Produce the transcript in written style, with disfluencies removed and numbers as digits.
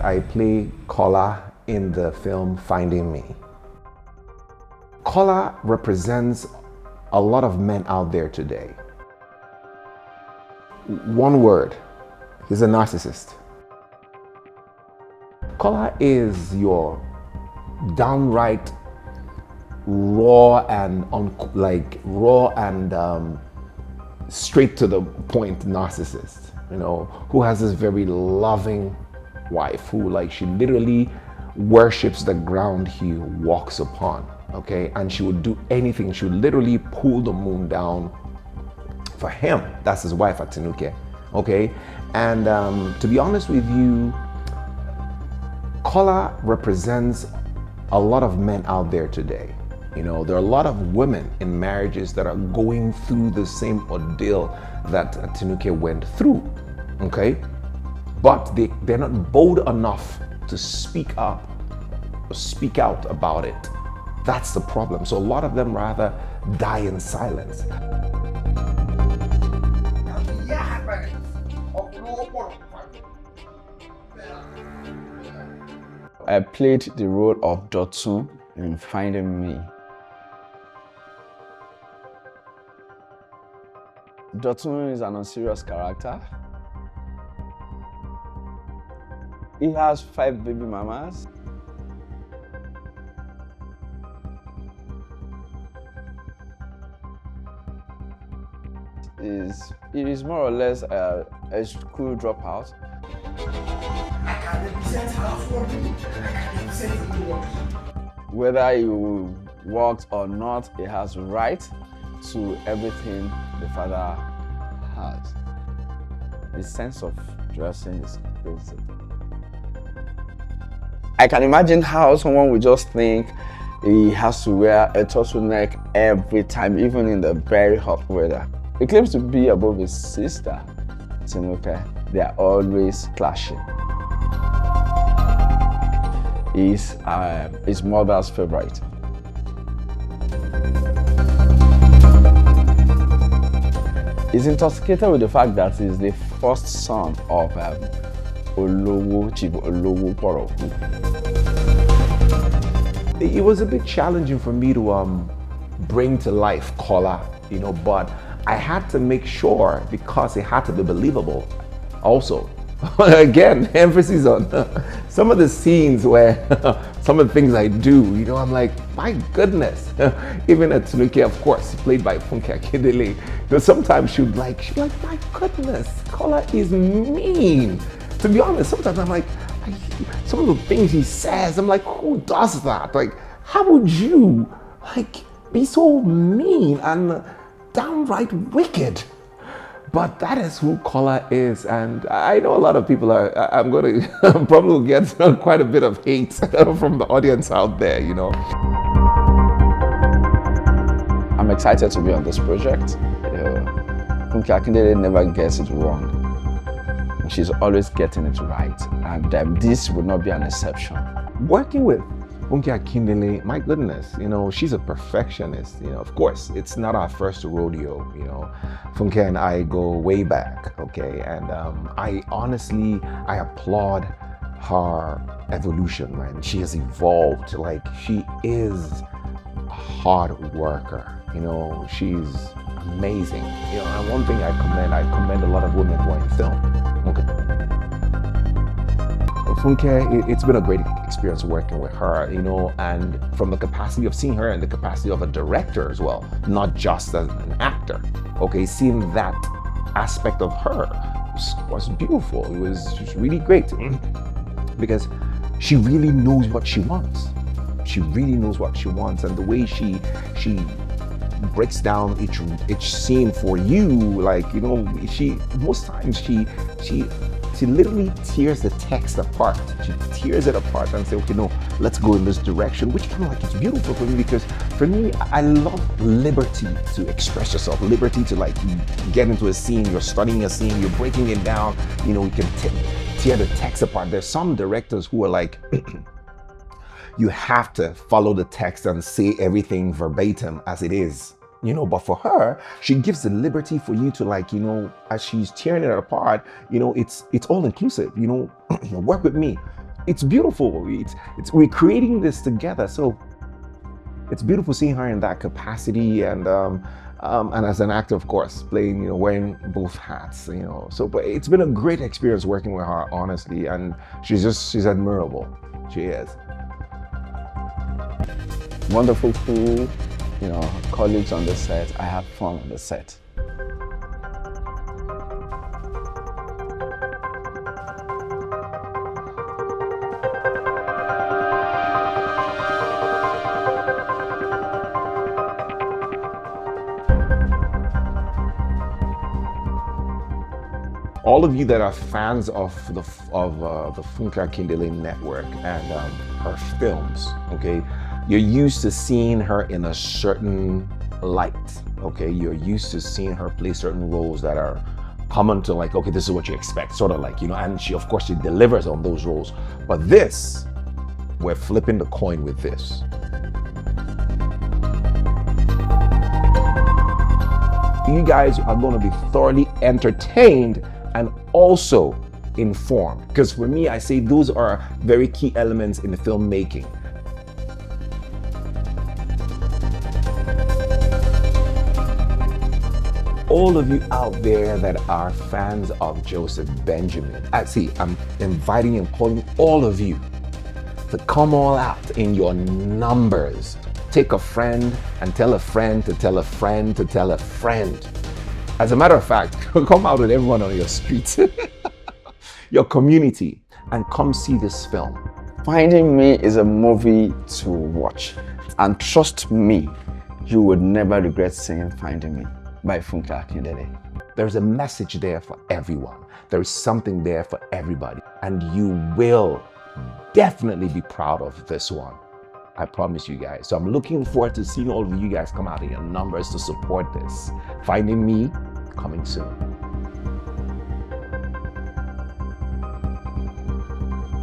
I play Kola in the film Finding Me. Kola represents a lot of men out there today. One word, he's a narcissist. Kola is your downright raw and straight to the point narcissist, who has this very loving wife who she literally worships the ground he walks upon, okay? And she would do anything. She would literally pull the moon down for him. That's his wife, Atinuke, okay? And to be honest with you, Kola represents a lot of men out there today. There are a lot of women in marriages that are going through the same ordeal that Atinuke went through, okay? But they're not bold enough to speak up or speak out about it. That's the problem. So a lot of them rather die in silence. I played the role of DOTUN in Finding Me. DOTUN is an unserious character. He has 5 baby mamas. He is more or less a school dropout. Whether he works or not, he has right to everything the father has. The sense of dressing is crazy. I can imagine how someone would just think he has to wear a turtleneck every time, even in the very hot weather. He claims to be above his sister, Tinuke. They are always clashing. He's his mother's favorite. He's intoxicated with the fact that he's the first son of Chief Olowo Poroku. It was a bit challenging for me to bring to life Kola, but I had to make sure, because it had to be believable also. Again, emphasis on some of the scenes where some of the things I do, I'm like, my goodness. Even Atinuke, of course, played by Funke Akindele, sometimes she'd like, my goodness, Kola is mean. To be honest, sometimes I'm like, some of the things he says, I'm like, who does that? Like, how would you be so mean and downright wicked? But that is who Kola is, and I know a lot of people I'm going to probably get quite a bit of hate from the audience out there, I'm excited to be on this project. Funke Akindele never gets it wrong. She's always getting it right, and this will not be an exception. Working with Funke Akindele, my goodness, she's a perfectionist. Of course, it's not our first rodeo. Funke and I go way back, okay? And I applaud her evolution, man. She has evolved. She is a hard worker. She's amazing. And one thing I commend a lot of women who are in film. Okay. Funke, it's been a great experience working with her, and from the capacity of seeing her and the capacity of a director as well, not just as an actor. Okay, seeing that aspect of her was beautiful. It was just really great because she really knows what she wants. She really knows what she wants, and the way she breaks down each scene for you, most times she literally tears the text apart. She tears it apart and say, okay, no, let's go in this direction, which it's beautiful for me, because for me, I love liberty to express yourself, liberty to get into a scene, you're studying a scene, you're breaking it down, you can tear the text apart. There's some directors who are like, you have to follow the text and say everything verbatim as it is. But for her, she gives the liberty for you to as she's tearing it apart, it's all inclusive, work with me. it's beautiful. We're creating this together. So it's beautiful seeing her in that capacity, and as an actor, of course, playing, wearing both hats, So, but it's been a great experience working with her, honestly, and she's admirable. She is. Wonderful crew, colleagues on the set. I have fun on the set. All of you that are fans of the Funke Akindele network and her films, okay, you're used to seeing her in a certain light, okay? You're used to seeing her play certain roles that are common to, like, okay, this is what you expect, sort of like, and she, of course, she delivers on those roles. But this, we're flipping the coin with this. You guys are going to be thoroughly entertained and also informed. Because for me, I say those are very key elements in the filmmaking. All of you out there that are fans of Joseph Benjamin, I'm inviting and calling all of you to come all out in your numbers. Take a friend and tell a friend to tell a friend to tell a friend. As a matter of fact, come out with everyone on your street, your community, and come see this film. Finding Me is a movie to watch. And trust me, you would never regret seeing Finding Me by Funke Akindele. There's a message there for everyone. There is something there for everybody. And you will definitely be proud of this one. I promise you guys. So I'm looking forward to seeing all of you guys come out in your numbers to support this. Finding Me, coming soon.